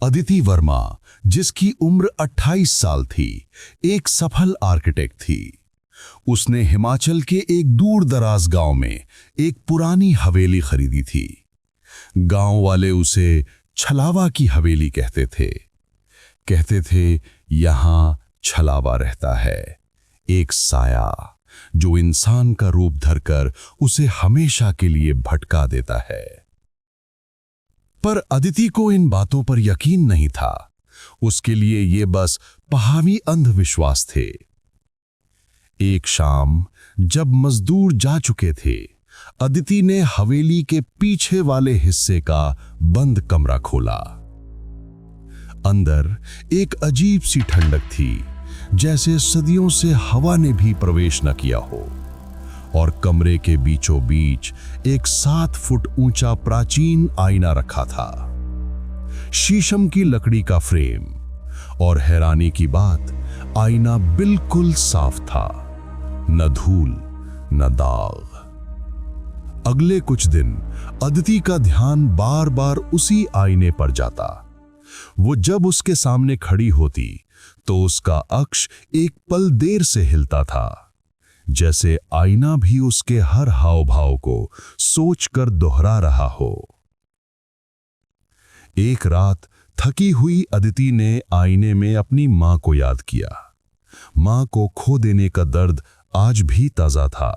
अदिति वर्मा, जिसकी उम्र 28 साल थी, एक सफल आर्किटेक्ट थी। उसने हिमाचल के एक दूर दराज गांव में एक पुरानी हवेली खरीदी थी। गांव वाले उसे छलावा की हवेली कहते थे यहां छलावा रहता है, एक साया जो इंसान का रूप धरकर उसे हमेशा के लिए भटका देता है। पर अदिति को इन बातों पर यकीन नहीं था। उसके लिए ये बस पहावी अंधविश्वास थे। एक शाम जब मजदूर जा चुके थे, अदिति ने हवेली के पीछे वाले हिस्से का बंद कमरा खोला। अंदर एक अजीब सी ठंडक थी, जैसे सदियों से हवा ने भी प्रवेश न किया हो। और कमरे के बीचों बीच एक 7 फुट ऊंचा प्राचीन आईना रखा था, शीशम की लकड़ी का फ्रेम। और हैरानी की बात, आईना बिल्कुल साफ था, न धूल न दाग। अगले कुछ दिन अदिति का ध्यान बार बार उसी आईने पर जाता। वो जब उसके सामने खड़ी होती तो उसका अक्ष एक पल देर से हिलता था, जैसे आईना भी उसके हर हाव भाव को सोचकर दोहरा रहा हो। एक रात थकी हुई अदिति ने आईने में अपनी मां को याद किया। मां को खो देने का दर्द आज भी ताजा था।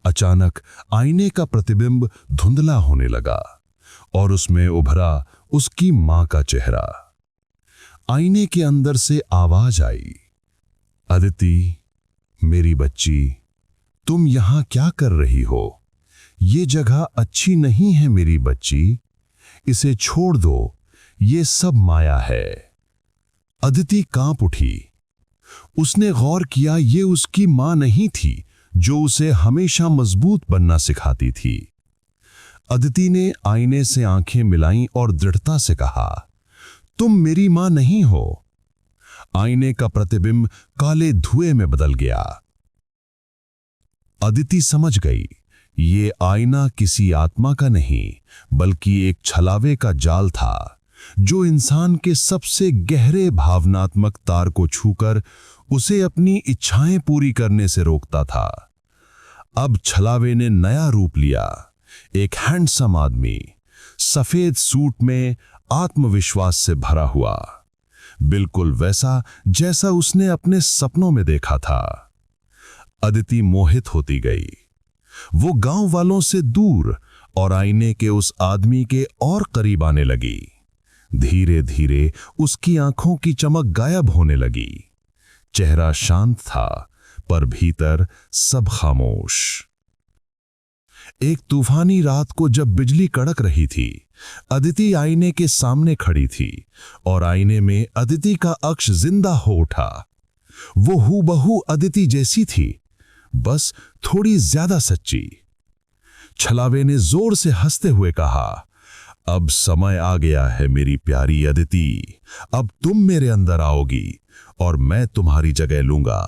अचानक आईने का प्रतिबिंब धुंधला होने लगा और उसमें उभरा उसकी मां का चेहरा। आईने के अंदर से आवाज आई, अदिति मेरी बच्ची, तुम यहां क्या कर रही हो? ये जगह अच्छी नहीं है मेरी बच्ची, इसे छोड़ दो, ये सब माया है। अदिति कांप उठी। उसने गौर किया, ये उसकी मां नहीं थी जो उसे हमेशा मजबूत बनना सिखाती थी। अदिति ने आईने से आंखें मिलाईं और दृढ़ता से कहा, तुम मेरी मां नहीं हो। आईने का प्रतिबिंब काले धुएं में बदल गया। अदिति समझ गई, ये आईना किसी आत्मा का नहीं, बल्कि एक छलावे का जाल था, जो इंसान के सबसे गहरे भावनात्मक तार को छूकर उसे अपनी इच्छाएं पूरी करने से रोकता था। अब छलावे ने नया रूप लिया। एक हैंडसम आदमी, सफेद सूट में, आत्मविश्वास से भरा हुआ, बिल्कुल वैसा जैसा उसने अपने सपनों में देखा था। अदिति मोहित होती गई। वो गांव वालों से दूर और आईने के उस आदमी के और करीब आने लगी। धीरे धीरे उसकी आंखों की चमक गायब होने लगी। चेहरा शांत था, पर भीतर सब खामोश। एक तूफानी रात को जब बिजली कड़क रही थी, अदिति आईने के सामने खड़ी थी और आईने में अदिति का अक्ष जिंदा हो उठा। वो हूबहू अदिति जैसी थी, बस थोड़ी ज्यादा सच्ची। छलावे ने जोर से हंसते हुए कहा, अब समय आ गया है मेरी प्यारी अदिति, अब तुम मेरे अंदर आओगी और मैं तुम्हारी जगह लूंगा।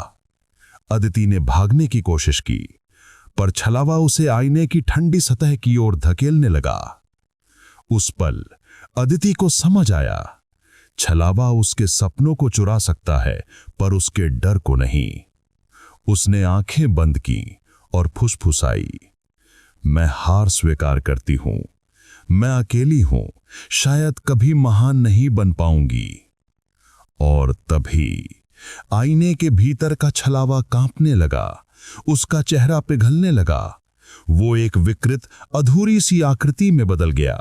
अदिति ने भागने की कोशिश की, पर छलावा उसे आईने की ठंडी सतह की ओर धकेलने लगा। उस पल अदिति को समझ आया, छलावा उसके सपनों को चुरा सकता है, पर उसके डर को नहीं। उसने आंखें बंद की और फुसफुसाई, मैं हार स्वीकार करती हूं, मैं अकेली हूं, शायद कभी महान नहीं बन पाऊंगी। और तभी आईने के भीतर का छलावा कांपने लगा, उसका चेहरा पिघलने लगा। वो एक विकृत अधूरी सी आकृति में बदल गया।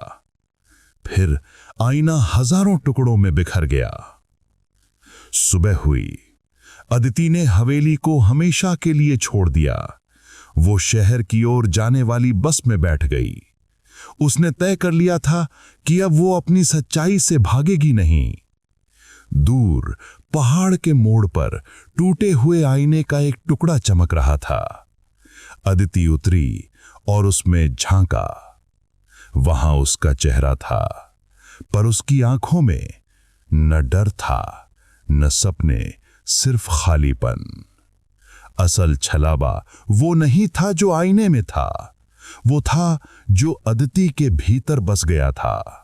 फिर आईना हजारों टुकड़ों में बिखर गया। सुबह हुई। अदिति ने हवेली को हमेशा के लिए छोड़ दिया। वो शहर की ओर जाने वाली बस में बैठ गई। उसने तय कर लिया था कि अब वो अपनी सच्चाई से भागेगी नहीं। दूर पहाड़ के मोड़ पर टूटे हुए आईने का एक टुकड़ा चमक रहा था। अदिति उतरी और उसमें झांका। वहां उसका चेहरा था, पर उसकी आंखों में न डर था न सपने, सिर्फ खालीपन। असल छलावा वो नहीं था जो आईने में था, वो था जो अदिति के भीतर बस गया था।